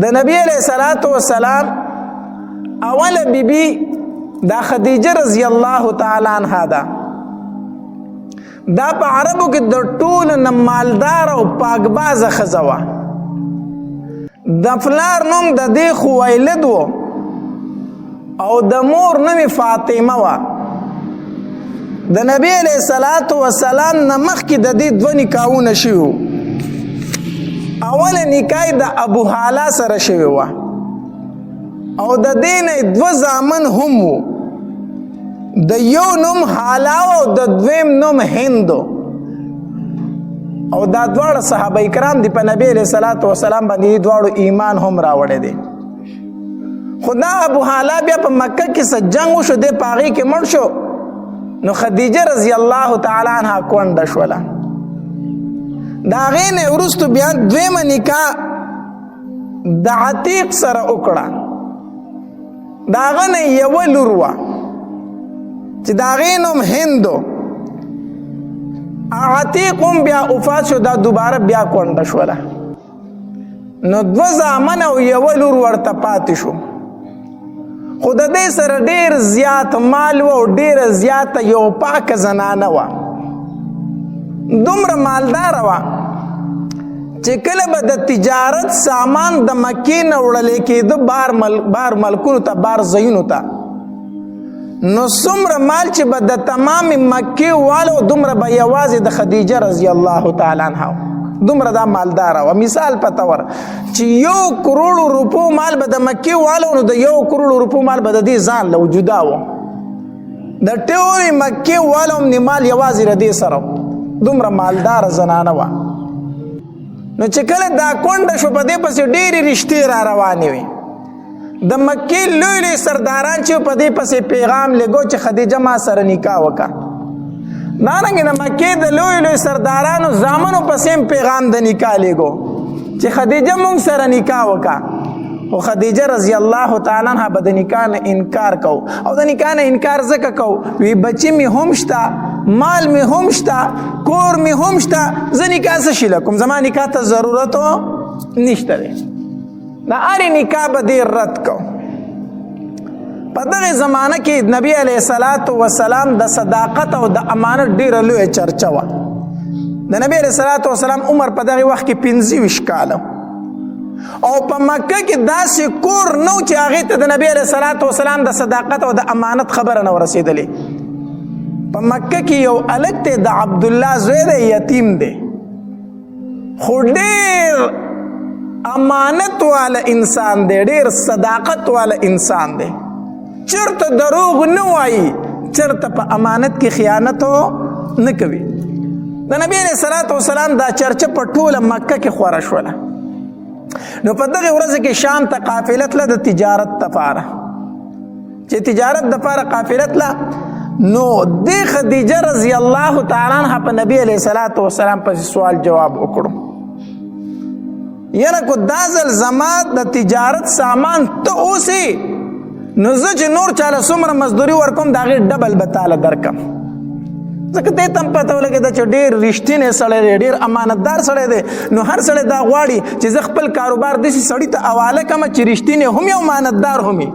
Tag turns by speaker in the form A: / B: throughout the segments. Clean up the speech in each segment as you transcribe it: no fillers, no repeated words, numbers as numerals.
A: د نبی علیہ الصلوۃ والسلام اول بیبي دا خدیجه رضی الله تعالی عنها دا په عربو کې د ټولو نه مالدار او پاکبازه ښځه وه. د پلار نوم د دې خویلد و او د مور نوم فاطمه وه. د نبی علیہ الصلوۃ والسلام نه مخکې د دې دوه نکاحونه شوي وو. اوله نکاح د ابو حاله سره شوې وه او د دې نه دوه زامن هم وو. د یو نوم حاله او د دویم نوم هندو او دا دواړه صحابه کرام دی په نبی علیہ الصلوۃ والسلام باندې دواړو ایمان هم راوړی دی. خدا ابو حاله بیا په مکه کې څه جنګ وشو دی په هغې کې مړ شو نو خدیجه رضی الله تعالی عنها کونډه شوله. د هغې نه وروستو بیا دویمه نکاح د عتیق سره وکړه. د هغه نه یوه لور وه چې د هغې نوم هندو. عتیق هم بیا وفات شو دا دوباره بیا کونډه شوله نو دوه زامن او یوه لور ورته پاتې شو. خو د دې سره ډېر زیات مال و او ډېره زیاته یو پاکه زنانه وه. دومره مالداره وه چې کله به د تجارت سامان د مکې نه وړلی کېده بار ملکونو ته بار ځایونو ته نو څومره مال چې به د تمام مکې والو دومره به یوازې د خدیجه رضی الله تعالی عنها دومره دا مالداره وه. مثال په طور چې 1 کروڑ روپو مال به د مکې والو نو د 1 کروڑ روپو مال به د دې ځان له جدا و. د ټولې مکې والو هم مال یوازې د دې سره دومره مالداره زنانه وه. نو چې کله دا کونډه شو په دې پسې ډېرې رشتې را روانې وې. د مکې لوی لوی سرداران چې په دې پسې پیغام لګو چې خدیجه ما سره نکاح وکړه. دارنګې د مکې د لوی لوی سردارانو زامنو پسې هم پیغام د نکاح لګو چې خدیجه مونږ سره نکاح وکړه. خو خدیجه رضی الله تعالی عنها به د نکاح نه انکار کو او د نکاح نه انکار ځکه کو وی بچی مې هم شته مال مې هم شته کور مې هم شته زه نکاح څه شي لکم زما نکاح ته ضرورت نشته دی. د هرې نکاح به دې رد کو. په دغې زمانه کې نبی علیه الصلوۃ والسلام د صداقت او د امانت ډېره لویه چرچه وه. د نبی علیه الصلوۃ والسلام عمر په دغې وخت کې 25 کاله او په مکه کې داسې کور نه و چې هغې ته د نبی علیه الصلوۃ والسلام د صداقت او د امانت خبره نه ورسېدلې. په مکه کې یو هلک دی د عبدالله زوی دی یتیم دی خو ډېر امانت والا انسان دی ډېر صداقت والا انسان دی. چرته دروغ نه وایي چرته په امانت کې خیانت نه کوي. د نبی علیه الصلوۃ والسلام دا چرچه په ټوله مکه کې خوره شوله. نو په دغې ورځ کې شام ته قافله تله د تجارت دپاره چې تجارت دپاره قافله تله نو دې خدیجه رضی الله تعالی عنها په نبی علیه الصلوۃ والسلام پسې سوال جواب وکړو. یاره کو دا ځل زما د تجارت سامان ته اوسې نو زه چې نور چاله څومره مزدوري ورکوم د هغې ډبل به تاله درکم. ځکه دې ته هم پته ولګېده چې ډېر رښتینی سړی دی ډېر امانتدار سړی دی. نو هر سړی دا غواړي چې زه خپل کاروبار داسې سړي ته حواله کړم چې رښتینی هم وي او امانتدار هم وي.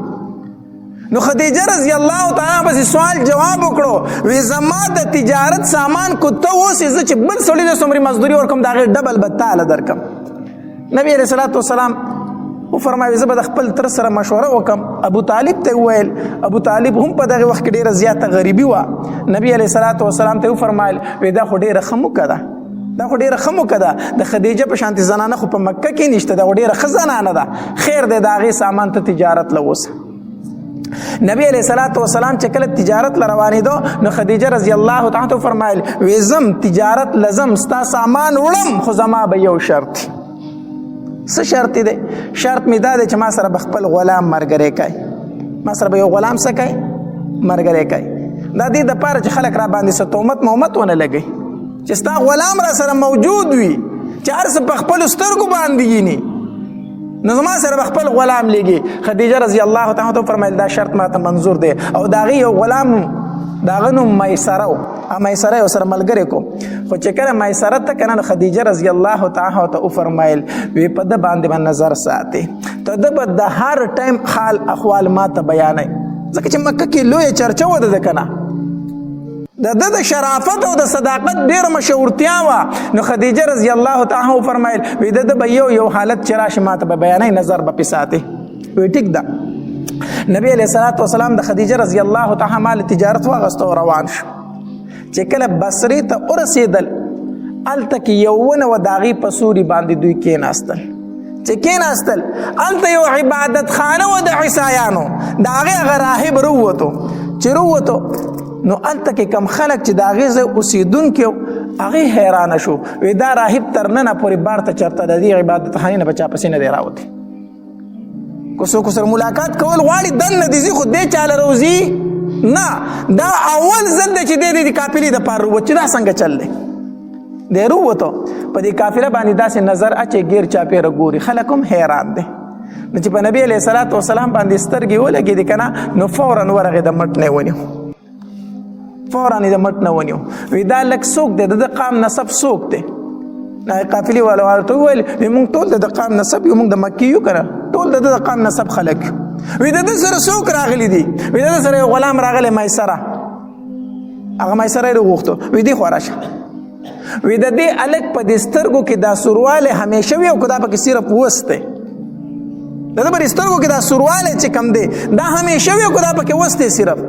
A: نو خدیجه رضی الله تعالی پسې سوال جواب وکړو وی زما د تجارت سامان کو ته اوسې زه چې بل سړي ته څومره مزدوري ورکوم د هغې ډبل به تاله درکم. نبی علیه الصلوۃ والسلام وفرمایي زه به د خپل تره سره مشوره وکړم. ابو طالب ته وویل. ابو طالب هم په دغه وخت کې ډېره زیاته غریبي وه. نبی علیه الصلوۃ والسلام ته وفرمایل وی دا خو ډېره ښه موکه ده دا خو ډېره ښه موکه ده د خدیجه په شانتې زنانه خو په مکه کې نشته دا خو ډېره ښه زنانه ده خیر دی د هغې سامان ته تجارت له اوسه. نبی علیه الصلوۃ والسلام چې کله تجارت له روانېدو نو خدیجه رضی الله تعالی عنها فرمایل وی زم تجارت لزم ستا سامان وړم خو زما به یو شرط. څه شرط دی؟ شرط مې دا دی چې ما سره به خپل غلام ملګری کوي. ما سره به یو غلام څه کوي؟ ملګری کوي. دا دې دپاره چې خلک را باندې څه تهمت مهمت ونه لګوي چې ستا غلام را سره موجود وي چې هر څه په خپلو سترګو باندې ویني نو زما سره به خپل غلام لګي. خدیجه رضی الله تعالی عنها فرمایل دا شرط ماته منظور دی او د هغې یو غلام د هغه نوم میسره و. میسره سره ملګری کو خو چې کله میسره ته کنه خدیجه رضی الله تعالی ته فرمایل وی په د باندې نظر ساتي ته د هر ټایم حال احوال ما ته بیانای ځکه چې مکه کې لوی چرچا وده کنه د شرافت او د صداقت ډیر مشهورتیا وا نو خدیجه رضی الله تعالی فرمایل وی د یو حالت چې راشه ما ته بیانای نظر به پساته وی ټیک ده نبی علیہ الصلوۃ والسلام د خدیجه رضی الله تعالی مال تجارت واغستو روان شو چې کله بصری ته ورسېدل الته کې یوونه و داغي پسوري باندې دوی کېناستل چې کېناستل الته یو عبادت خانه و د عیسایانو داغه راهب وروته چې وروته نو الته کې کم خلک چې داغه ز اوسیدونکو هغه حیران شو وی دا راهب ترنه پورې بارته چرته د دې عبادت خانه نه بچا پسې نه دی راوته کو سره ملاقات کول غواړي دنه دي خو دې چاله روزي نه دا اول ځل چې دې قافلې د پاره و چې دا څنګه چل دی د وروته په دې قافله باندې داسې نظر اچي غیر چا پیره ګوري خلکم حیران دي نو چې په نبی علیہ الصلوۃ والسلام باندې سترګې ولګې دي کنه نو فورا ورغه د مټ نه ونیو فورا د مټ نه ونیو وی دا لک سوق د قام نسب سوق دی نه قافلې والا ورته ویل موږ ټول د قام نسب یو موږ د مکی یو کړه ټول د قام نسب خلک وی د سره سوق راغلی دي وی د سره غلام راغلی میسره هغه میسره وروغته وی دی خوراشه وی د دې الک په دسترګو کې دا سرواله همیشه وی او کدا په صرف وسته د بر سترګو کې دا سرواله چې کم دی دا همیشه وی او کدا په وسته صرف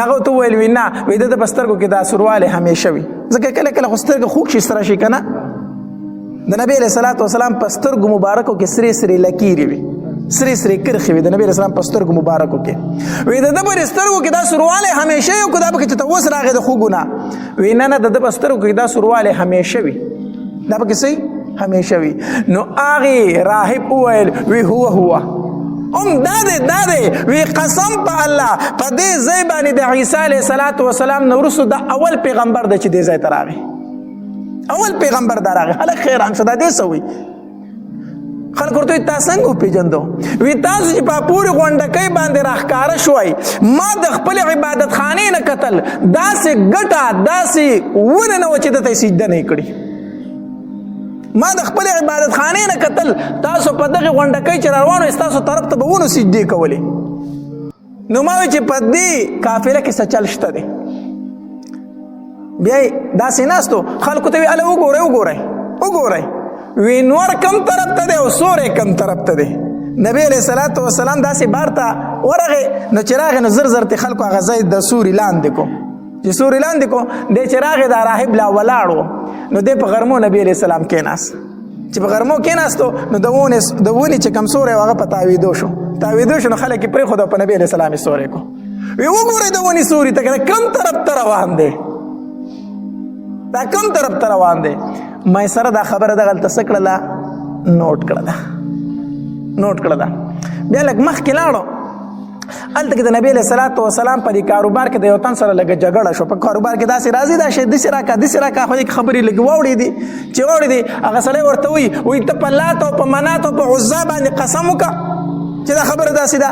A: ناغه تو ویل وینا وی د بسترګو کې دا سرواله همیشه وی ځکه کله کله خسترګ خوک شي سره شي کنه د نبی علیہ الصلوۃ والسلام پسترګو مبارکو کې سری سری لکیری وی سری سری کرخي وی د نبی علیہ السلام پسترګو مبارکو کې وی د بر سترګو کې دا سرواله همیشه یو کدا به چې توس راغې د خوګونه وی نه د بسترګو کې دا سرواله همیشه وی دا به سي همیشه وی نو اغه راهب ویل وی هو داده وی قسم په الله په دې ځای باندې د عیسی علیه السلام نو رسو د اول پیغمبر د چې دې ځای تراغه اول پیغمبر دراغه خلک خیران شو د دې سوي خلک ورته تاسو څنګه پیژندو وی تاسو چې په پوری غونډکۍ باندې راخکاره شوي ما د خپل عبادت خانه نه قتل داسې ګټه داسې ونه نه وچې ته سجده نه کړی ما د خپل عبادت خانه نه قتل تاسو په دغه غونډکۍ چې روانو تاسو طرف ته بهونه سجدي کولې نو ما چې په دې قافله کې څه چل شته دي بیا داسې ناستو خلکو ته اله وګورئ وی نور کم طرف ته دی او سورې کم طرف ته دی نبی علیہ الصلوۃ والسلام داسې بارته ورغه نو چراغ نو زر ته خلکو هغه ځای د سوري لاندې کو چې سوري لاندې کو د چراغ د راهب لا ولاړو نو د په غرمو نبی علیہ السلام کېناس چې په غرمو کېناستو نو د ونی چې کم سورې هغه په تاویدو شو نو خلک پرې خو د نبی علیہ السلام سورې کو وی وګورئ د ونی سوري ته کم طرف ته روان دی دا کوم طرف ته روان دی مې سره دا خبره د غلطه سکړه نوٹ کړه دا بیا لک مخ کې لاړو الته کې د نبی له صلوات و سلام په کاروبار کې د یو تن سره لګ جګړه شو په کاروبار کې داسې راځي دا شی د سراکا خو خبرې لګ وړي دي چې وړي دي هغه سره ورته وي ته په لات او په منات او په عزا باندې قسم وکړه چې دا خبره داسې ده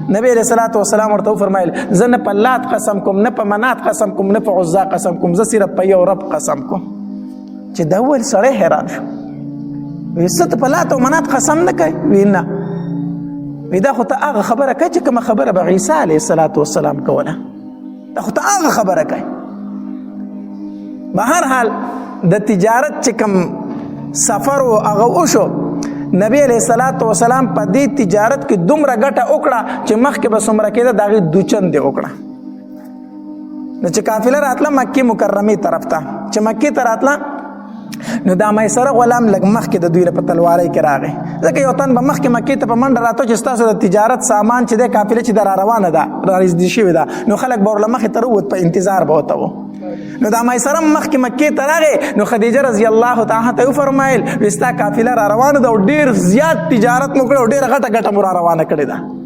A: نبی علیہ الصلوۃ والسلام ورته فرمایل زه نه په لات قسم کوم نه په منات قسم کوم نه په عزا قسم کوم زه صرف په یو رب قسم کوم چې دا ول سړی حیران شو وی ست په لات او منات قسم نه کوي وینا وی دا خو ته هغه خبره کوي چې کوم خبره به عیسی علیه السلام کوله دا خو ته هغه خبره کوي بهر حال د تجارت چې کوم سفر او هغه وشو نبی علیہ الصلوۃ والسلام په دې تجارت کې دومره ګټه وکړه چې مخکې به څومره کېده داغه دوچند وکړه نو چې قافله راتله مکه مکرمه طرف ته چې مکه ته راتله نو دا میسره غلام لګ مخکې د دوی په تلواري کې راغی ځکه یو تن به مخکې مکه ته په منډه راته چې تاسو د تجارت سامان چې د قافله چې در روانه ده راځي شي ده نو خلک به ورله مخې ته وروت په انتظار به وته نو دا میسره مخکې مکه ته راغی نو خدیجه رضی الله تعالی ته فرمایل وستا قافله را روانه ده او ډیر زیات تجارت مو کړو او ډیر غټه مو را روانه کړې ده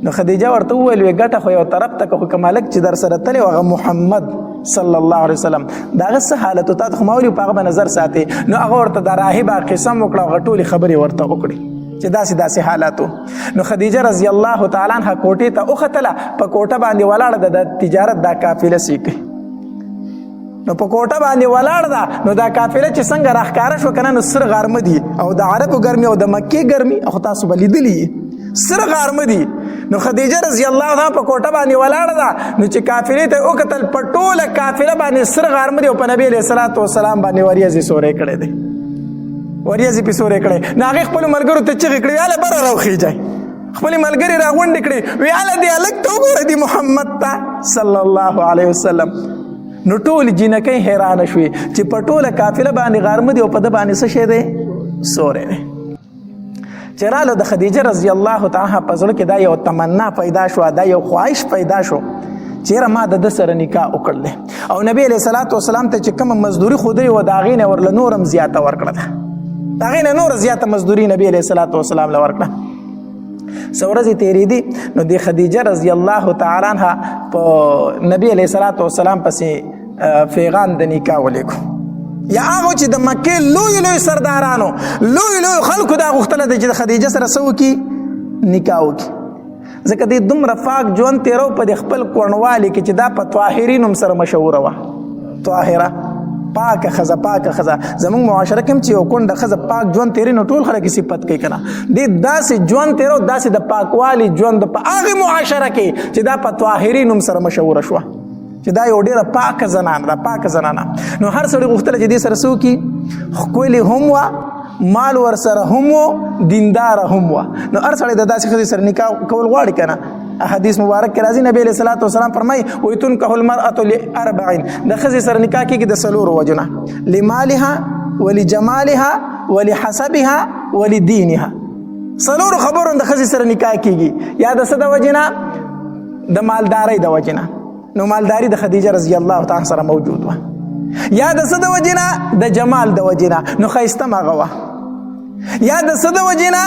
A: نو خدیجه ورته ویل وی ګټه خو یو طرف ته خو کمالک چې در سره تللی هغه محمد صلی الله علیه وسلم داغه څه حالت ته خو مولوی په هغه نظر ساتي نو هغه ورته د راهبه قسم وکړه غټولي خبري ورته وکړي چې داسې حالاتو نو خدیجه رضی الله تعالی عنها کوټې ته اوختله په کوټه باندې ولاړه د تجارت دا قافله سیکي نو په کوټه باندې ولاړ ده. نو دا قافله چې څنګه راښکاره شو کنه، نو سره غارمه دي او د عربو ګرمي او د مکې ګرمي خو تاسو به لیدلي سره غارمه دي. نو خدیجه رضی الله عنها په کوټه باندې ولاړه ده. نو چې قافلې ته وکتل په ټوله قافله باندې سره غارمه دي او په نبی علیه الصلاۃ والسلام باندې وریځې سورې کړې دي، وریځې پې سورې کړې. نو هغې خپلو ملګرو ته چغې کړې یاله بره راوخیږئ. خپلې ملګرې راغونډې کړې وی یاله دې هلک ته وګوره دې محمد ته صلی الله علیه وسلم. نو ټول جینکۍ حیرانه شوې چې په ټوله قافله باندې غارمه دي او په ده باندې څه شی دی؟ سوری دی. چې راله د خدیجه رضی الله تعالی په زړه کې دا یو تمنا پیدا شوه، دا یو خواهش پیدا شو چیرې ما د ده سره نکاح وکړلی او نبی علیه صلات وسلام ته چې کومه مزدوري ښودلې وه د هغې نه ورله نورم زیاته ورکړه ده، د هغې نه نوره زیاته مزدوري نبی علیه صلات وسلام له ورکړه. څه ورځې تېرېدي نو د خدیجه رضی الله تعالی عنها په نبی علیه صلات وسلام پسې پیغام د نکاح ولیکو. یا هغه چې د مکې لوی لوی سردارانو لوی لوی خلکو دا غوښتله ده چې د خدیجه سره څه وکړي؟ نکاح وکړي. ځکه دې دومره پاک ژوند تېرو په د خپل کوڼوالي کې چې دا په طاهري نوم سره مشهوره وه. طاهره پاکه ښځه، پاکه ښځه. زموږ معاشره کې هم چې یو کونډه ښځه پاک ژوند تېري نو ټول خلک یې صفت کوي که نه. دې داسې ژوند تېرو، داسې د پاکوالي ژوند په هغې معاشره کې چې دا په طاهري نوم سره مشهوره شوه چې دا یو ډېره پاکه زنانه ده، پاکه زنانه. نو هر سړي غوښتله چې دې سره څه وکړي؟ ښکلې هم وه، مال ورسره هم و، دینداره هم وه. نو هر سړی د داسې ښځې سره نکاح کول غواړي که نه. حدیث مبارک کې راځي نبی علیه صلات وسلام فرمایي وایي تنکح المرأة لأربعین، د ښځې سره نکاح کېږي د څلورو وجو نه: لمالها ولجمالها ولحسبها ولدینها. څلورو خبرو د ښځې سره نکاح کېږي، یا د څه د وجې نه؟ د مالدارۍ د وجې نه. نو مالداري د خدیجه رضی الله تعالی سره موجود وه. یا د څه د وجې نه؟ د جمال د وجې نه. نو ښایسته م هغه وه. یا د څه د وجې نه؟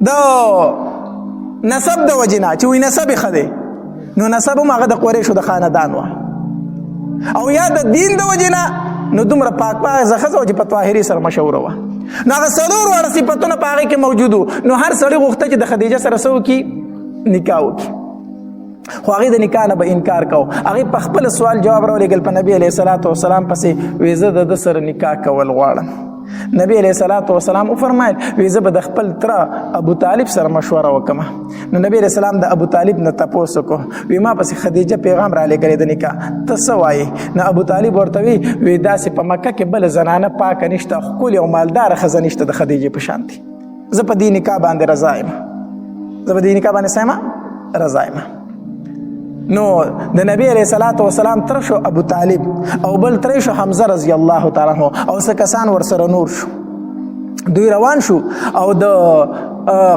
A: د نسب د وجې نه چې وایي نسب یې ښه دی. نو نسب هم هغه د قریشو د خاندان وه. او یا د دین د وجې نه نو دومره پاک پاکه ښځه وه چې په طاهري سره مشهوره وه. نو هغه څلور واړه صفتونه په هغې کې موجود وو. نو هر سړي غوښته چې د خدیجه سره څه وکړي؟ نکاح وکړي. خو هغې د نکاح نه به انکار کو. هغې په خپله سوال جواب راولېږل په نبي علیه صلات وسلام پسې، وایي زه د ده سره نکاح کول غواړم. نبی علیه صلات وسلام وفرمایل وایي زه به د خپل تره ابو طالب سره مشوره وکړم. نو نبی علیه السلام د ابو طالب نه تپوس وکړو، وایي ما پسې خدیجه پیغام رالیږلی د نکاح، ته څه وایې؟ نو ابو طالب ورته وایي داسې په مکه کې بله زنانه پاکه نشته، ښکلې او مالداره ښځه نشته د خدیجې په شانتې. زه په دې نکاح باندې رضا یم، زه په دې نکاح باندې څه یم؟ رضا یم. نو د نبی علیه صلات وسلام تر شو ابو طالب او بل تر شو حمزه رضی الله تعالی عنہ او څه کسان ورسره نور شو. دوی روان شو او د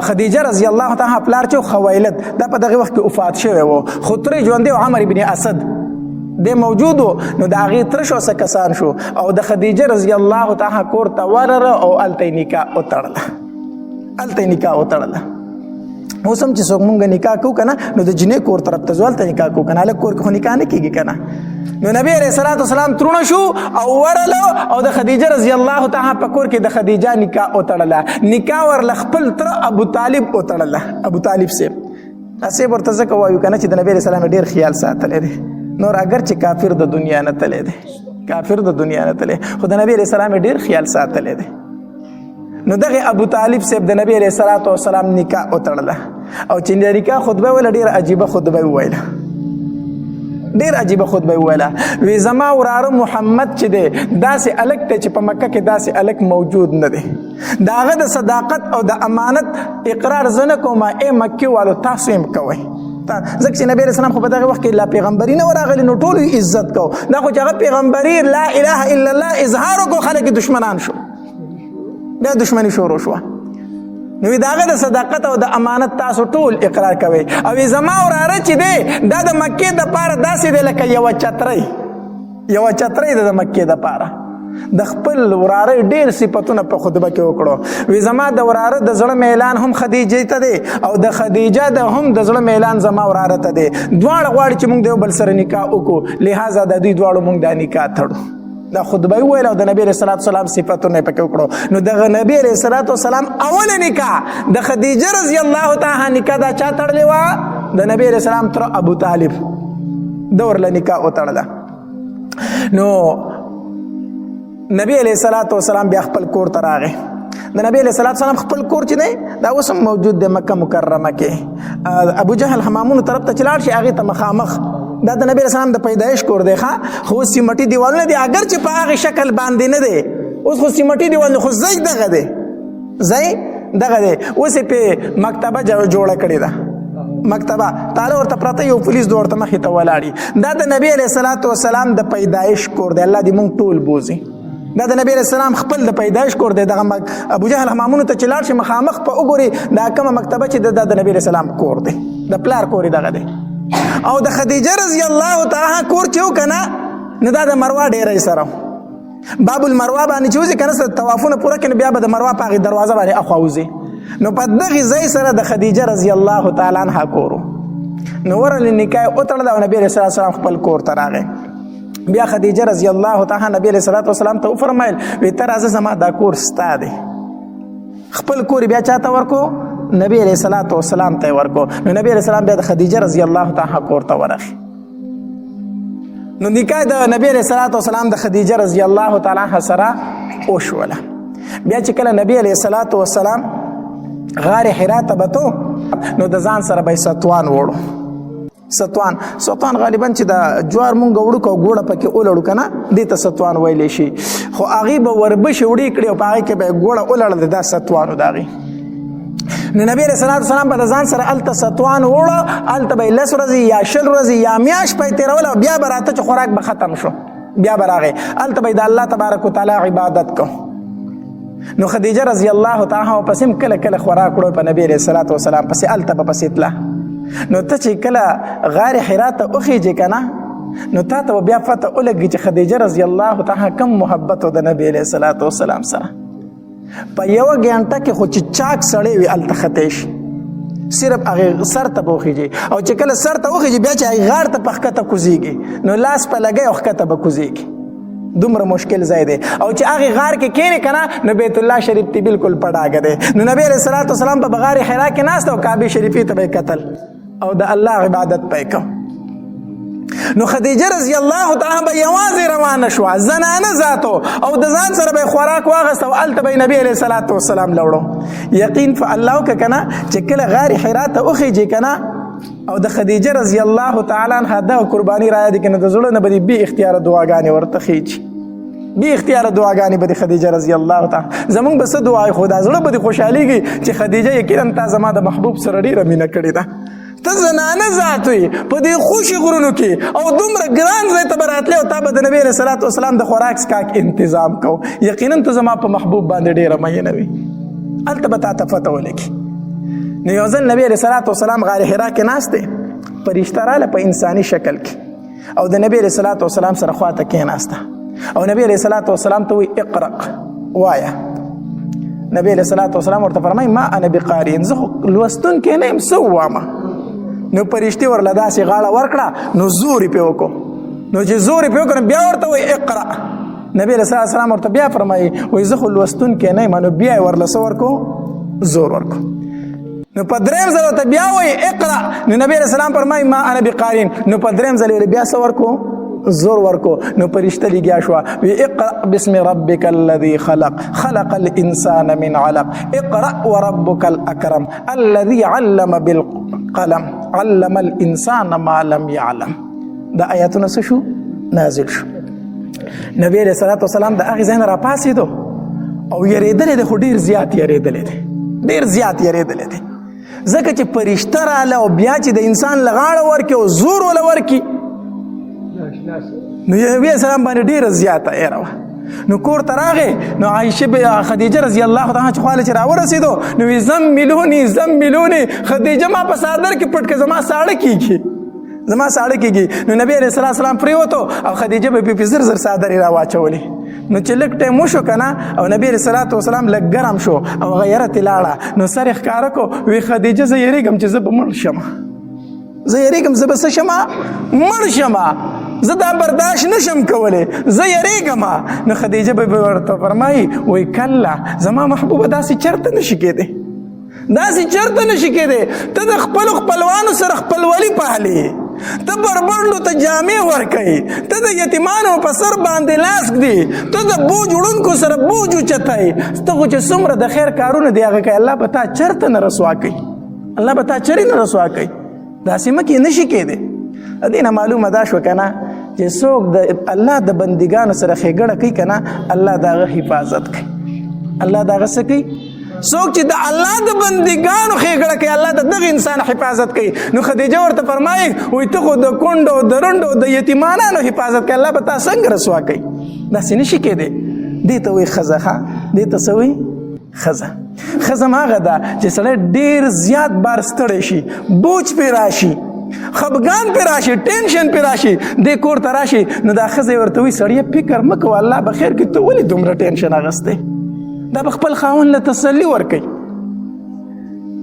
A: خدیجه رضی الله تعالی پلار چې خویلد دا په دغه وخت کې وفات شوی و، خو ترې ژوندی او عمر ابن اسد د موجود و. نو د هغې تر شو څه کسان شو او د خدیجه رضی الله تعالی کور ته ورره او هلته یې نکاح وتړله، هلته یې نکاح وتړله. اوس هم چې څوک مونږ نکاح کوو که نه نو د جنۍ کور طرف ته ځو، هلته نکاح کوو که نه، هلک کور کې خو نکاح نه کېږي که نه. نو نبی علیه صلات وسلام ترونه شو او ورله او د خدیجه رضی الله تعالی په کور کې د خدیجه نکاح وتړله. نکاح ورله خپل تره ابو طالب وتړله. ابو طالب صاحب صاحب ورته ځکه وایو که نه چې د نبی علیه السلام ډېر خیال ساتلی دی. نور اگر چې کافر د دنیا نه تلی دی، کافر د دنیا نه تلی، خو د نبی علیه السلام ډېر خیال ساتلی دی. نو دغه ابو طالب صاحب د نبی علیه الصلاۃ والسلام نکاح وتړله او چې د نکاح خطبه ویله ډېره عجیبه خطبه وویله، ډېر عجیبه خطبه ویله. وی زما وراره محمد چې دی داسې هلک دی چې په مکه کې داسې هلک موجود نه دی، د هغه د صداقت او د امانت اقرار زه نه کوم، ای مکې والو تاسو یې کوئ. ځکه چې نبی علیه السلام خو په دغه وخت کې لا پیغمبري نه وراغلي نو ټولو یې عزت کو. دا خو چې هغه پیغمبري لا اله الا الله اظهار وکړو خلک یې دشمنان شو، بیا دشمني شروع شوه. نو د هغه د صداقت او د امانت تاسو ټول اقرار کوئ. او زما وراره چې دی دا د مکې دپاره داسې دی لکه یوه چترۍ، یوه چترۍ ده د مکې دپاره. د خپل وراره ډېر صفتونه په خطبه کې وکړو. وی زما د وراره د زړه میلان هم خدیجې ته دی او د خدیجه د هم د زړه میلان زما وراره ته دی. دواړه غواړي چې موږ د یو بل سره نکاح وکړو، لہذا د دوی دواړو موږ دا نکاح تړو. دا خطبه ویل او د نبی علیه الصلاۃ والسلام صفتونه پکې وکړو. نو دغه نبی علیه الصلاۃ والسلام اوله نکاح د خدیجه رضی الله تعالی نکاح دا چا تړلې وه؟ د نبی علیه السلام تر ابو طالب د ورله نکاح وتړله. نو نبی علیہ الصلوۃ والسلام بیا خپل کور ته راغی. د نبی علیہ الصلوۃ والسلام خپل کور چې دی دا اوس هم موجود دی مکه مکرمه کې. ابو جهل حمامونو طرف ته چې لاړ شي هغې ته مخامخ دا د نبی علیہ السلام د پیدایش کور دی ښه. خو سیمټي دیوالونه دي اگر چې په هغې شکل باندې نه دی. اوس خو سیمټي دیوال خو ځای دغه دی اوس یې پې مکتبه جوړه کړې ده. مکتبه تاله ورته پرته یو پولیس دو ورته مخې ته ولاړي. دا د نبی علیہ الصلوۃ والسلام د پیدایش کور دی. الله دې مونږ ټول بوزي. دا د نبی علیہ السلام خپل د پیدایش کور دی. دغه ابو جهل حمامونو ته چې لاړ شي مخامخ په وګوري دا کومه مکتبه چې د نبی علیہ السلام کور دی د پلار کور دغه دی. او د خدیجه رضی الله تعالی کور چې و که نه نو دا د مروه ډیری سره باب المروه باندې چې وځي که نه طوافونه پوره کړي نو بیا به د مروه په هغې دروازه باندې اخوا وځي. نو په دغې ځای سره د خدیجه رضی الله تعالی عنها کور و. نو ورله نکاح وتړله او نبی علیه السلام خپل کور ته راغی. بیا خدیجه رضی الله تعالی نبی علیه السلام ته وفرمایل وی ته راځه زما دا کور ستا دی. خپل کور بیا چاته ورکو؟ نبی علیه السلام ته ورکو. نو نبی علیه السلام بیا د خدیجه رضی الله تعالی کور ته ورغی. نو نکاح د نبی علیه السلام د خدیجه رضی الله تعالی عنها سره وشوله. بیا چې کله نبی علیه السلام غار حرا ته بتو نو د ځان سره به ستوان وړو. ستوان غالبا چې د جوار مونږ وړو کو ګوړه پکې اولړو کنه دې ته ستوان ویلی شي. خو هغې به وربشې وړې کړي او په هغې کې به یې ګوړه اولړل دا ستوانو د هغې. نو نبی علیه السلام به د ځان سره هلته ستوان وړو. هلته به یې 10 ورځې یا 20 ورځې یا میاشت به یې تېروله او بیا به راته چې خوراک به ختم شو بیا به راغی. هلته به یې د الله تبارک وتعالی عبادت کو. نو خدیجه رضی الله تعالی عنها پسې کله کله خوراک وړو په نبی علیه السلام پسې هلته به پسې تله. نو ته چې کله غار حرا ته وخیږې که نه نو تا ته به بیا پته ولګي چې خدیجه رضی الله تعالی کم محبت و د نبی علیه السلام سره. په یوه ګنټه کې خو چې چاک سړی وي هلته ختی شي صرف هغې سر ته به وخیږي او چې کله سر ته وخیږي بیا چې هغې غار ته په ښکته کوزیږي نو لاس په لګی او ښکته به کوزیږي. دومره مشکل ځای دی. او چې هغې غار کې کښېنې که نه نو بیت الله شریف تی بالکل په ډاګه دی. نو نبی علیه السلام په غار حرا کې ناست او کعبې شریفې ته به یې کتل او د الله عبادت به یې کو. نو خدیجه رضی الله تعالی به یوازې روانه شوه زنانه ذاتو او د ځان سره به یې خوراک واخیست او هلته به یې نبي علیه السلام لوړو. یقین په الله وکړه که نه چې کله غار حرا ته وخیږي که نه او د خدیجه رضی الله تعالی عنها دغه قرباني را یادې کړي نو د زړه نه به دې بې اختیاره دعاګانې ورته خیچي. بې اختیاره دعاګانې به د خدیجه رضی الله تعالی زمونږ به څه دعا خو دا زړه به دې خوشحالېږي چې خدیجه یقینا تا زما د محبوب سره ډېره مینه کړې ده. ته زنانه ذات وي په دې خوشي غرونو کې او دومره ګران ځای ته به راتلې او تا به د نبي علیه السلام د خوراک څښاک انتظام کو. یقینا ته زما په محبوب باندې ډېره مینه وي. هلته به تا ته پته ولګي. نو یو ځل نبي علیه السلام غار حرا کې ناست دی فرشته راله په انساني شکل کې او د نبي علیه السلام سره خواته کېناسته او نبی علیه السلام ته وی اقرأ وایه. نبی علیه السلام ورته فرمایي ما انا بقارئ زه خو لوستونکی نه یم څه ووامه. نو فرشتې ورله داسې غاړه ورکړه نو زور یې پرې وکړو. نو چې زور یې پرې وکړو نو بیا ورته وایي اقرأ. نبی علیه السلام ورته بیا فرمایي وایي زه خو لوستونکی نه یم نو بیا یې ورله څه ورکړو زور ورکړو. نو په درېیم ځل ورته بیا وایي اقرأ. نو نبی علیه السلام فرمایي ما انا بقارئ. نو په درېیم ځل یې بیا څه ورکړو زور ورکو. نو فرشته لګیا شوه وی اقرأ بسم ربک الذي خلق الانسان من علق اقرأ وربک الاکرم الذي علم بالقلم علم الانسان ما لم يعلم. دا آیاتونه څه شو نازل شو. نبی علیه السلام د هغې ځای نه راپاڅېدو او یېرېدلی دی خو ډېر زیات یېرېدلی دی ځکه چې فرشته راله او بیا چې د انسان له غاړه ورکړي او زور وله ورکړي نو نبی السلام باندې ډیره زیاته ایره وه. نو کور ته راغې نو عایشه خدیجه رضی الله تعالی چې خواله چې راورسېدو نو وی زملوني خدیجه ما په څادر کې پټ کړه زما ساړه کېږي. نو نبی علیه السلام پرېوتو او خدیجه به پې زر زر څادرې راواچولې. نو چې لږ ټایم وشو که نه او نبی علیه السلام لږ ګرم شو او غیرت یې لاړه نو سر یې ښکاره کړو وی خدیجه زه یېرېږم چې زه به مړ شم زه به څه شمه مړ شمه زه دا برداشت نشم کولی زه یېرېږم. نو خدیجه به ورته فرمایي وایي کله زما محبوبه داسې چېرته نشي کېدی ته د خپلو خپلوانو سره خپلولي پالې ته بربنډو ته جامې ورکوي، ته د یتیمانو په سر باندې لاس ږدي، ته د بوج وړونکو سره بوج اوچتوي. ته خو چې څومره د خیر کارونه دی هغه کوي، الله به تا چرته نه رسوا کوي، الله به تا چرې نه رسوا کوي. داسې مه کې نشي کېدی. د دې نه معلومه دا شوه که نه چې څوک د الله د بندګانو سره ښېګړه کوي که نه، الله د هغه حفاظت کوي. الله د هغه څه کوي؟ څوک چې د الله د بندګانو ښېګړه کوي، الله د دغه انسان حفاظت کوي. نو خدیجه ورته فرمایي وایي ته خو د کونډو د رنډو د یتیمانانو حفاظت کوي، الله به تا څنګه رسوا کوي؟ داسې نشي کېدی. دې ته وایي ښځه. ښه دې ته څه وایي؟ ښځه. ښځه هغه ده چې سړی ډېر زیات بار ستړی شي، بوج پرې راشي، خفګان پرې راشي، ټینشن پرې راشي، دې کور ته راشي، نو دا ښځه یې ورته وایي سړیه فکر مه کوه، الله به خیر کړي، ته ولې دومره ټینشن اخیستی؟ دا به خپل خاوند له تسلي ورکوي.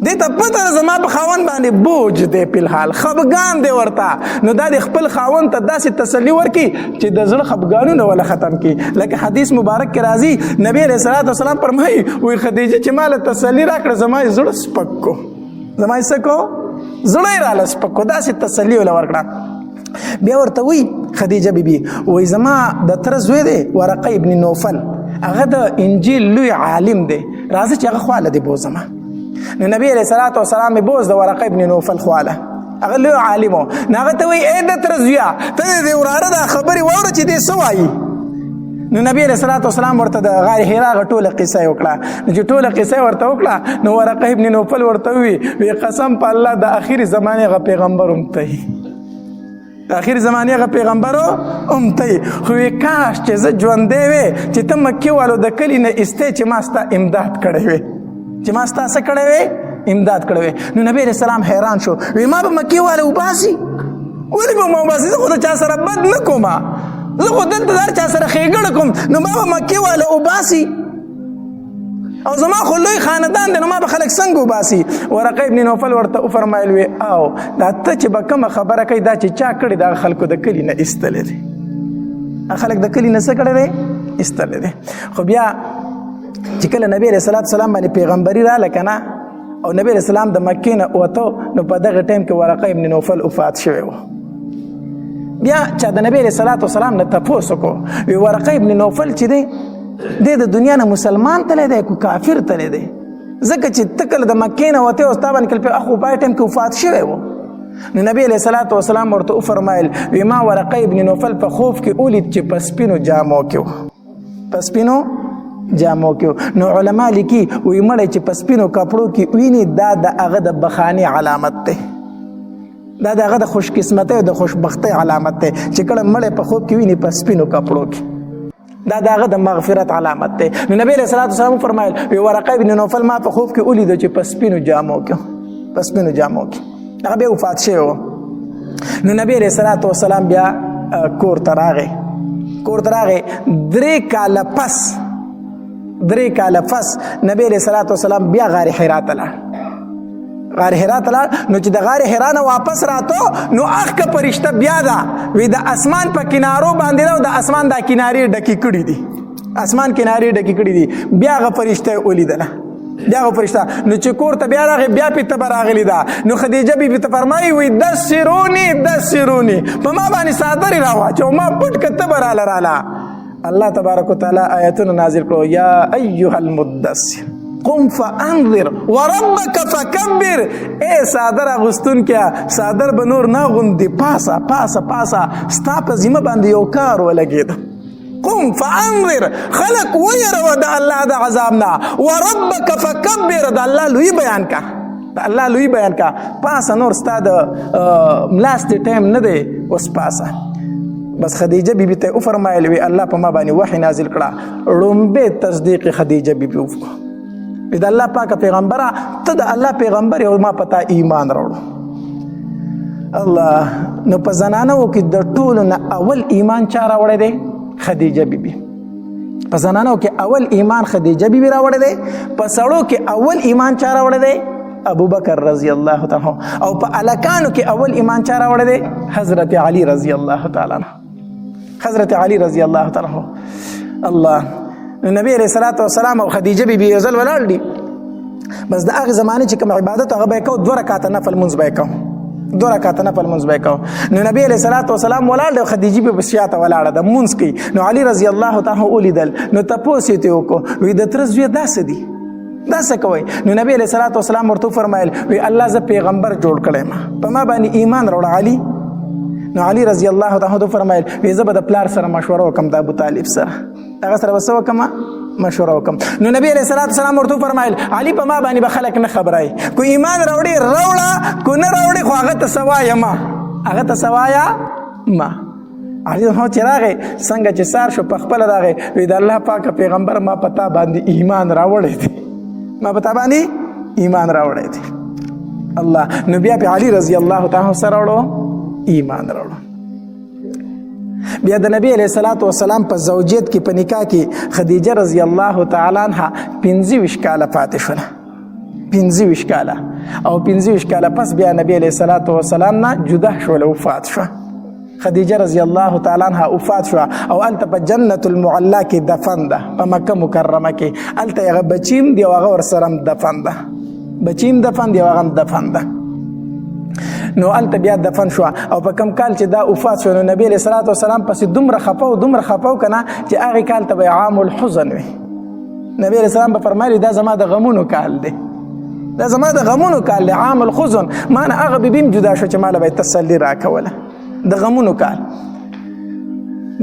A: دې ته پته ده زما په خاوند باندې بوج دی، فلحال خفګان دی ورته، نو دا د خپل خاوند ته داسې تسلي ورکړي چې د زړه خفګانونه وله ختم کړي. لکه حدیث مبارک کې راځي، نبی علیه الصلاة والسلام فرمایي وایي خدیجه چې ما له تسلي راکړه زما یې زړه سپک کو، زما یې څه کو؟ زړه یې راله سپک کو، داسې تسلي وله ورکړه. بیا ورته وایي خدیجه بیبي وایي زما د تره زوی دی ورقه ابن نوفل، هغه د انجیل لوی عالم دی، راځه چې هغه خواله دی بوزمه. نو نبی علیه الصلاة والسلام یې بوز د ورقه ابن نوفل خواله، هغه لوی عالم و. نو هغه ته وایي ای د تره زویه ته د دې وراره دا خبرې واوره چې دې څه وایي. نو نبی علیه الصلاة والسلام ورته د غار حرا هغه ټوله قصه یې وکړه. نو چې ټوله قصه یې ورته وکړه نو ورقه ابن نوفل ورته وی قسم په الله د اخري زمانې هغه پیغمبر هم ته یې، د اخري زمانې هغه پیغمبر هم ته یې، خو کاش چې زه ژوندی وې چې ته مکې والو د کلي نه ایستې چې ما ستا امداد کړی وې، چې ما ستا څه کړی وې؟ امداد کړی وې. نو نبی علیه السلام حیران شو، وی ما به مکې والا وباسي؟ ولې به ما وباسي؟ زه خو د چا سره بد نه کوم، زه خو دلته د هر چا سره ښېګړه کوم، نو ما به مکې والا وباسي؟ او زما خو لوی خاندان دی، نو ما به خلک څنګه وباسي؟ ورقه ابن نوفل ورته وفرمایل وی او دا ته چې به کومه خبره کوي دا چې چا کړې دا خلکو د کلي نه ایستلی دی، خلک د کلي نه څه کړی دی؟ ایستلی دی. خو بیا چې کله نبی علیه الصلاة والسلام باندې پیغمبري راله که نه، او نبی علیه السلام د مکې نه وته، نو په دغه ټایم کې ورقه ابن نوفل وفات شوی و. بیا چا د نبی علیه الصلاة والسلام نه تپوس وکړو، وی ورقه ابن نوفل چې دی دی د دنیا نه مسلمان تلی دی که کافر تلی دی؟ ځکه چې ته کله د مکې نه وتې او ستا باندې کله اخو په ټایم کې وفات شوی و. نو نبی علیه الصلاة والسلام ورته وفرمایل وی ما ورقه ابن نوفل په خوب کې ولید چې په سپینو جامو کې و، په سپینو جامو کې. نو علما لیکي وی مړی چې په سپینو کپړو کې ویني دا د هغه د بخاني علامت دی، دا د هغه د خوش قسمتۍ او د خوشبختۍ علامت دی چې کله مړی په خوب کې ویني په سپینو کپړو کې، دا د هغه د مغفرت علامت دی. نو نبی علیه الصلاة والسلام فرمایل وی ورقه ابن نوفل ما په خوب کې ولیدو چې په سپینو جامو کې، په سپینو جامو کې، هغه بیا وفات شوی و. نو نبی علیه الصلاة والسلام بیا کور ته راغی، کور ته راغی 3 کاله پس نبی علیه الصلاة والسلام بیا غار حرا ته لاړ، غار حرا ته لاړ. نو چې د غار حرا نه واپس راتو نو اخکه فرشته بیا ده وی د اسمان په کنارو باندې او د اسمان دا کنارې ډکې کړي دي، اسمان کنارې ډکې کړي دي. بیا هغه فرشته ولیدله، بیا هغه فرشته. نو چې کور ته بیا راغی بیا پې تبه راغلې ده. نو خدیجه بیبي ته فرمایي وی دسروني په ما باندې څادرې راواچو، ما پټ که تبه راله. الله تبارک وتعالی آیتونه نازل کړو، یا ایها المدثر قم فانذر وربک فکبر. اے صادر اغوستون کیا صادر به نور نه غوندي، پاسه ستا په ذمه باندې یو کار ولګېد. قم فانذر خلق ويروا د الله د عذاب نه، وربک فکبر د الله لوی بیان کا، د الله لوی بیان کا. پاسه نور ستا د ملاست ټایم نه دی اوس پاسه. بس خدیجه بیبي ته وفرمایل وی الله په ما باندې وحی نازل کړه. لومبه تصدیق خدیجه بیبي وکړه، د الله پاک پیغمبره ته د الله پیغمبر او ما پتا ایمان راوړو. الله نو په زنانو کې د ټولو نه اول ایمان چا راوړی دی؟ خدیجه بیبي. په زنانو کې اول ایمان خدیجه بیبي راوړی دی، په سړو کې اول ایمان چا راوړی دی؟ ابو بکر رضی الله تعالی عنہ. او په الکانو کې اول ایمان چا راوړی دی؟ حضرت علی رضی الله تعالی عنہ، حضرت علی رضی الله تعالی عنہ. الله نبی علیہ الصلوۃ والسلام او خدیجه بیبي یو ځل ولاړ دي، بس د هغه زمانه چې کوم عبادت هغه به کو 2 رکعات نفل منځ به کو، 2 رکعات نفل مونځ به کوو. نو نبی علیه الصلاة والسلام ولاړ دی، خدیجې په شاته ولاړه ده مونځ کوي. نو علي رضی الله تعالی ولیدل، نو تپوس یې ترې وکړو، وایي د تره زویه دا څه دي، دا څه کوئ؟ نو نبی علیه الصلاة والسلام ورته وفرمایل، وایي الله زه پیغمبر جوړ کړی یم، په ما باندې ایمان راوړه علي. نو علي رضی الله تعالی فرمایل، وایي زه به د پلار سره مشوره وکړم د ابوطالب سره، هغه سره به څه وکړم؟ مشوره وکم. نو نبی علیہ الصلوۃ والسلام ورته فرمایل علی په ما باندې به خلک نه خبرای، کو ایمان راوړي راوړه، کو نه راوړي خو هغه ته سوایا ما، هغه ته سوایا ما. علی هو چراغه څنګه چې سار شو په خپل راغی، وی د الله پاک پیغمبر ما پتا باندې ایمان راوړی دی، ما پتا باندې ایمان راوړی دی. الله نو بیا په علی رضی الله تعالی سره وړو ایمان راوړو. بیا د نبی علیہ الصلوۃ والسلام په زوجیت کې په نکاح کې خدیجه رضی الله تعالی عنها 25 کاله پاتې شوه، 25 کاله، او 25 کاله پس بیا نبی علیہ الصلوۃ والسلام نه جدا شوه، وفات شوه. خدیجه رضی الله تعالی عنها وفات شوه او الته په جنت المعلا کې دفن ده، په مکه مکرمه کې. الته هغه بچیم دی او هغه ورسره دفن ده، بچیم دفن دی او هغه دفن ده. نو الته بیا دفن شو او په کم کال چې دا وفات شو، نو نبی علیہ الصلوۃ والسلام پس دومره خپاو کنه چې هغه کال ته عام الحزن وي. نبی علیہ السلام به فرمایي دا زما د غمونو کال دی، دا زما د غمونو کال دی، عام الحزن. ما نه هغه بیم جدا شو چې مال به تسلی راکوله، د غمونو کال.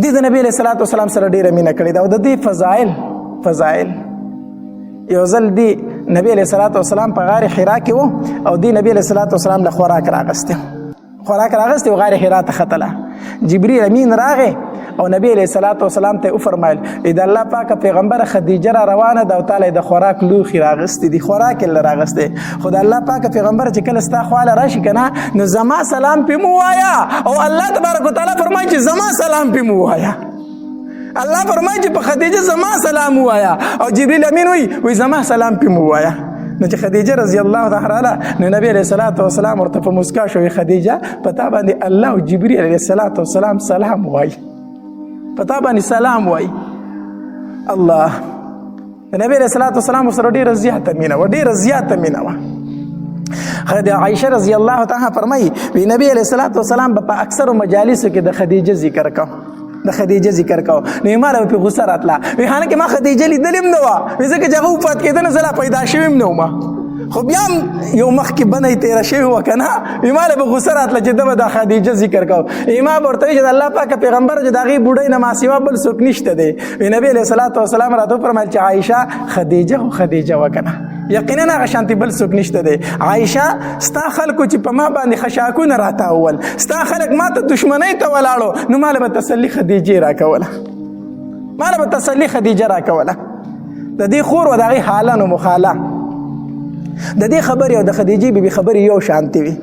A: د نبی علیہ الصلوۃ والسلام سره ډیره مینه کړې ده او د دې فضائل یو ځل دی نبی علیہ الصلوۃ والسلام په غار حرا کې وو او دی نبی علیہ الصلوۃ والسلام له خوراک راغسته او غار حرا ته ختله. جبرئیل امین راغی او نبی علیہ الصلوۃ والسلام ته فرمایل اذا الله پاک پیغمبر خدیجه را روانه ده او تعالی د خوراک لوخي راغسته دي، خوراک ل راغسته. خدای الله پاک پیغمبر چې کله ستا خواله راشي کنه نو زما سلام پې مو وایا، او الله تبارک وتعالى فرمایي چې زما سلام پې مو وایا. الله فرمایي چې په خدیجه زما سلام وایا، او جبرئیل امین وی زما سلام پې مو وایا. نو چې خدیجه رضی الله تعالی نو نبی علیہ الصلوۃ والسلام ورته په مسکا شوې، خدیجه پتا باندې الله او جبرئیل علیہ الصلوۃ والسلام سلام وای، پتا باندې سلام وای. الله نبی علیہ الصلوۃ والسلام سره ډیره زیاته مینه و. عائشه رضی الله تعالی فرمایي وی نبی علیہ الصلوۃ والسلام په اکثر مجالسو کې د خدیجه ذکر کو. نو مال په غوسه راتله، وی هانه کې ما خدیجه لیدلم نو وی ځکه چې هغه وفات کېده نو زلا پیدا شوم نو ما خو بیا یو مخ کې بنای تیر شوی وکنه، وی مال په غوسه راتله چې د خدیجه ذکر کو. امام ورته چې الله پاک پیغمبر چې دغه بوډۍ نه ما سیوا بل څوک نشته دی. وی نبی علیہ الصلوۃ والسلام راته فرمایل چې عائشه خدیجه وکنه، یقینا هغه شانتی بل څوک نشته دی. عائشه ستا خلکو چې په ما باندې خشاکونه راته اول، ستا خلک ما ته دشمنی ته ولاړو، نو مال به تسلی خدیجه راکوله، د دې خور و دغه حالانو مخاله د دې خبرې او د خدیجه بیبي خبرې یو شانتی وي.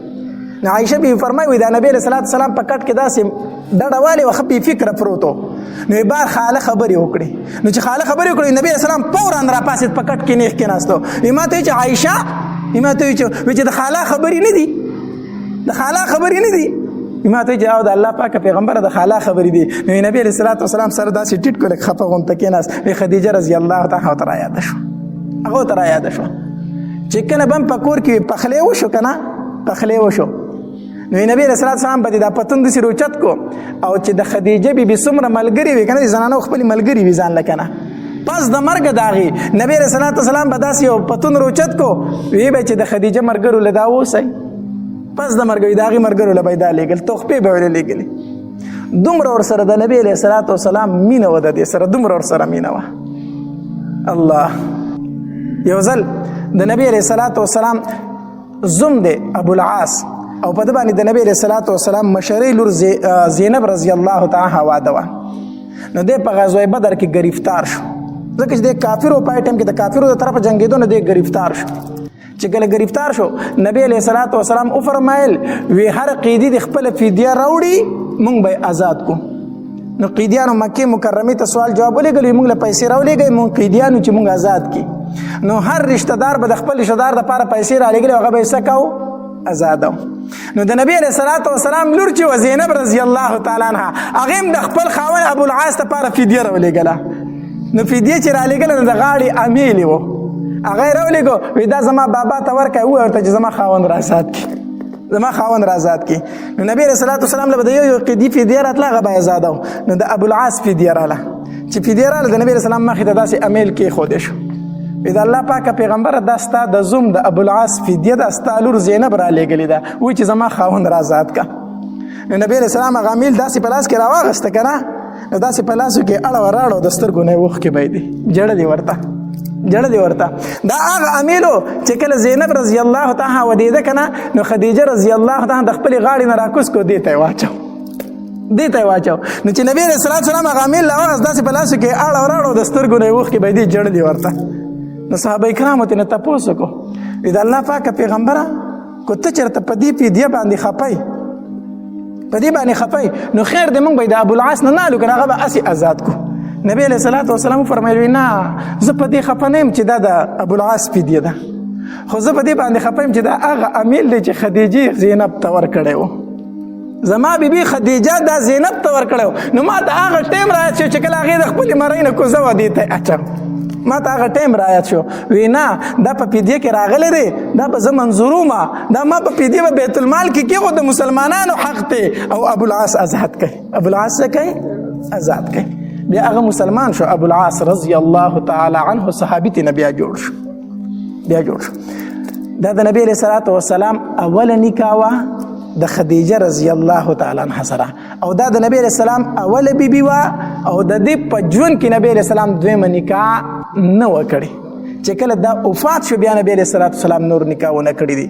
A: نو عائشه بي فرمایي وي دا نبی علیہ الصلوۃ والسلام په کټ کې داسې ډډواله او خپې فکر پروتو. نو بار خاله خبرې وکړي، نو چې خاله خبرې وکړي نبی علیہ السلام فورا را پاسید په کټ کې نه کې ناستو. ایماته چې عائشه چې د خاله خبرې نه دي، ایماته چې او د الله پاک پیغمبر د خاله خبرې دي. نو نبی علیہ الصلوۃ والسلام سره داسې ټیټ کول خپه غونته کې ناس. خدیجه رضی الله تعالی عنها یاد شو چې کله بم پکور کې پخلې وشو نو نبی رسول الله سلام په دې د پتند سره اوچت کو، او چې د خدیجه بیبي څومره ملګری وي کنه، زنانو خپل ملګری وي ځان لکنه. پس د مرګ داغي نبی رسول الله سلام په داسې یو پتون روچت کو، وی به چې د خدیجه مرګرو لدا وسی، پس د مرګ داغي مرګرو لبیدا لګل توخپې به ولې لګل. دومره ور سره د نبی علیہ الصلوۃ والسلام مینه و، د دې سره دومره ور سره مینه و. الله یو ځل د نبی علیہ الصلوۃ والسلام زوم دی ابو العاص، او په دې باندې د نبی علیہ الصلوۃ والسلام مشرې لور زینب رضی الله تعالی واده و. نو د په غزوه بدر کې گرفتار شو، ځکه چې د کافرو په ټیم کې د کافرو د طرف جنگیدو نه د گرفتار شو. چې کله گرفتار شو نبی علیہ الصلوۃ والسلام او فرمایل وی هر قیدی د خپل فدیه راوړي مونږ به آزاد کو. نو قیدیانو مکه مکرمه ته سوال جواب ولګل، مونږ له پیسې راولېږي، مونږ قیدیانو چې مونږ آزاد کی. نو هر رشتہ دار به د خپل رشتہ دار د لپاره پیسې را لګل، هغه به سکاو آزادو. نو د نبی علیہ الصلوۃ والسلام لور چې زینب رضی الله تعالی عنها هغه د خپل خاوند ابو العاص لپاره فدیه راولېګله. نو فدیه چې را لګل نو د غاړي امیلی وو، هغه راولېګو وی دا زما بابا ته ورکه و ورته چې زما خاوند را سات کی. زما خاوند را آزاد کی. نو نبی رسول الله صلی الله علیه وسلم له یو قدی فدیه راتله هغه به آزادو. نو د ابو العاص فدیه رااله چې فدیه رااله د نبی رسول الله مخې ته داسې امیل کې خوده شو. د الله پاک پیغمبر دا ستا د زوم د ابو العاص فدیه د ستا لور زینب را لېږلې ده وایي چې زما خاوند را آزاد کا. نو نبی رسول الله هغه امیل داسې په لاس کې راواغسته که نه نو داسې په لاسو کې اړه وراړو د سترګو نه یې اوښکې بهېدې ژړلې ورته دا هغه امیلو چې کله زینب رضی الله تعالی ودېده که نه نو خدیجه رضی الله تعالی د خپلې غاړې نه راکوز کړو دې ته یې واچو نو چې نبی رسول الله صلی الله علیه وسلم هغه امیل راواغست داسې په لاسو کې اړه وراړو د سترګو نه یې اوښکې بهېدې ژړلې ورته. نو صحابه کرامو ترې نه تپوس وکړو د الله پاکه پیغمبره کو ته چېرته په دې فدیه باندې خپئ نو خیر دې موږ به د ابو العاص نه نالو که هغه به هسې آزاد کو. نبی علیه الصلاة والسلام فرمایلي نه زه په دې خفه نه یم چې دا د ابو العاص فدیه ده خو زه په دې باندې خفه یم چې دا هغه امیل دی چې خدیجې زینب ته ورکړی و. زما بیبي خدیجه دا زینب ته ورکړی و. نو ما ته هغه ټیم رایاد شو چې کله هغې د خپلې مرۍ نه کوزه وه دې ته اچم ما ته هغه ټیم رایاد شو وی نه دا په فدیه کې راغلی دی دا به زه منظورومه دا ما په فدیه به بیت المال کې کېغو د مسلمانانو حق دی او ابو العاص آزاد کوي. ابو العاص څه کوي؟ آزاد کوي. بیا هغه مسلمان شو ابو العاص رضی الله تعالی عنه صحابي ته بیا جوړ شو. دا د نبی علیه الصلاة والسلام اوله نکاح وه د خدیجه رضی الله تعالی عنها سره او دا د نبی علیه السلام اوله بیبي وه او د دې په ژوند کې نبی علیه السلام دویمه نکاح نه وه کړې چې کله دا وفات شو بیا نبی علیه الصلاة والسلام نور نکاح ونه کړي دي.